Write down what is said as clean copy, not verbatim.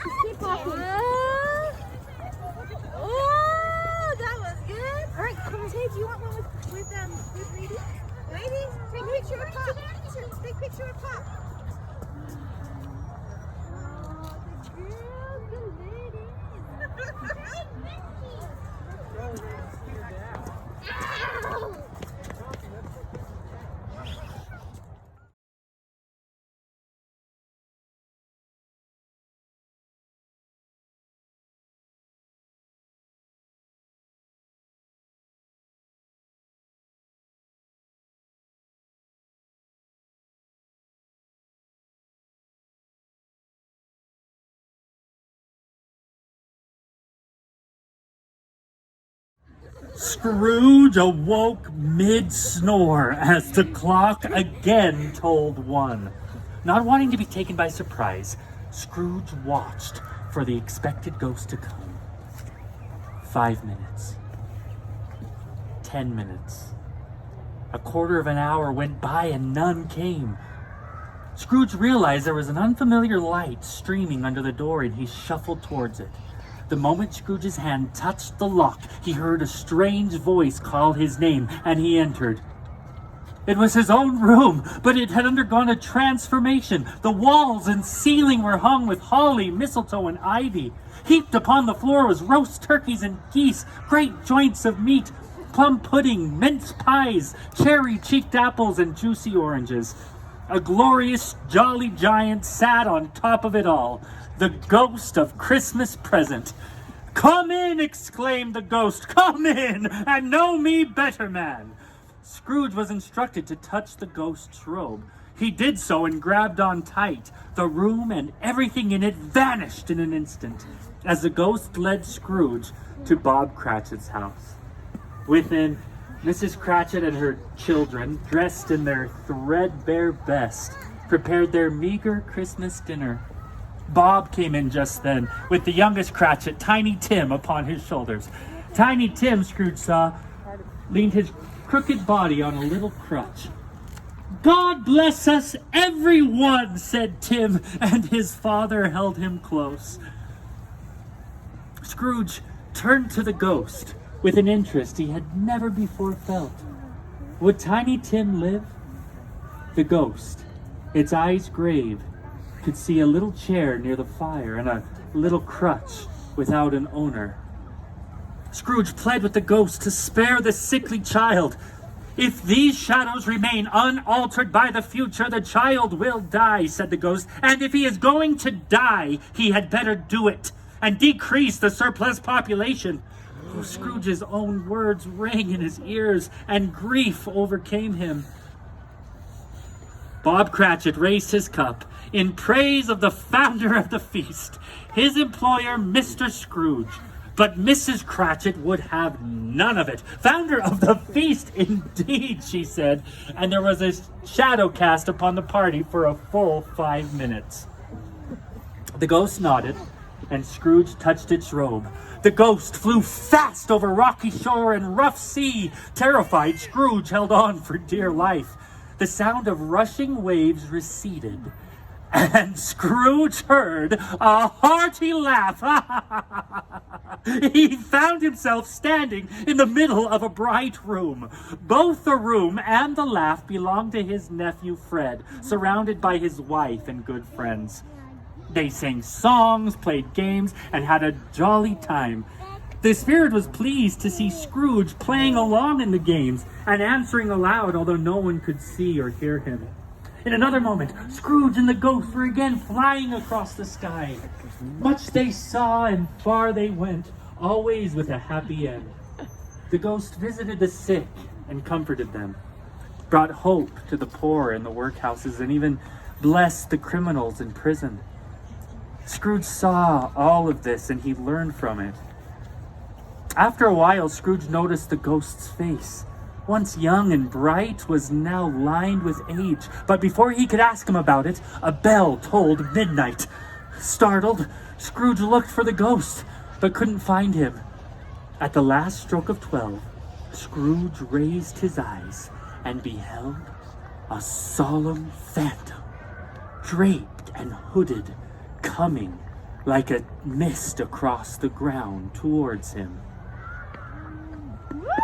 Keep walking. Oh, that was good. All right, Tay, do you want one with Lady? Lady, take a picture with Pop. Take a picture with Pop. Oh, the girls, the ladies. Scrooge awoke mid-snore as the clock again told 1. Not wanting to be taken by surprise, Scrooge watched for the expected ghost to come. 5 minutes. 10 minutes. A quarter of an hour went by and none came. Scrooge realized there was an unfamiliar light streaming under the door and he shuffled towards it. The moment Scrooge's hand touched the lock, he heard a strange voice call his name, and he entered. It was his own room, but it had undergone a transformation. The walls and ceiling were hung with holly, mistletoe, and ivy. Heaped upon the floor was roast turkeys and geese, great joints of meat, plum pudding, mince pies, cherry-cheeked apples, and juicy oranges. A glorious, jolly giant sat on top of it all, the ghost of Christmas present. "Come in," exclaimed the ghost. "Come in, and know me better, man." Scrooge was instructed to touch the ghost's robe. He did so and grabbed on tight. The room and everything in it vanished in an instant, as the ghost led Scrooge to Bob Cratchit's house. Within, Mrs. Cratchit and her children, dressed in their threadbare best, prepared their meager Christmas dinner. Bob came in just then, with the youngest Cratchit, Tiny Tim, upon his shoulders. Tiny Tim, Scrooge saw, leaned his crooked body on a little crutch. "God bless us, everyone," said Tim, and his father held him close. Scrooge turned to the ghost with an interest he had never before felt. Would Tiny Tim live? The ghost, its eyes grave, could see a little chair near the fire and a little crutch without an owner. Scrooge pled with the ghost to spare the sickly child. "If these shadows remain unaltered by the future, the child will die," said the ghost. "And if he is going to die, he had better do it and decrease the surplus population." Oh, Scrooge's own words rang in his ears, and grief overcame him. Bob Cratchit raised his cup in praise of the founder of the feast, his employer, Mr. Scrooge. But Mrs. Cratchit would have none of it. "Founder of the feast, indeed," she said, and there was a shadow cast upon the party for a full 5 minutes. The ghost nodded, and Scrooge touched its robe. The ghost flew fast over rocky shore and rough sea. Terrified, Scrooge held on for dear life. The sound of rushing waves receded, and Scrooge heard a hearty laugh. He found himself standing in the middle of a bright room. Both the room and the laugh belonged to his nephew Fred, surrounded by his wife and good friends. They sang songs, played games, and had a jolly time. The spirit was pleased to see Scrooge playing along in the games and answering aloud, although no one could see or hear him. In another moment, Scrooge and the ghost were again flying across the sky. Much they saw and far they went, always with a happy end. The ghost visited the sick and comforted them, brought hope to the poor in the workhouses, and even blessed the criminals in prison. Scrooge saw all of this and he learned from it. After a while, Scrooge noticed the ghost's face. Once young and bright, was now lined with age. But before he could ask him about it, a bell tolled midnight. Startled, Scrooge looked for the ghost, but couldn't find him. At the last stroke of 12, Scrooge raised his eyes and beheld a solemn phantom, draped and hooded, coming like a mist across the ground towards him. Woo!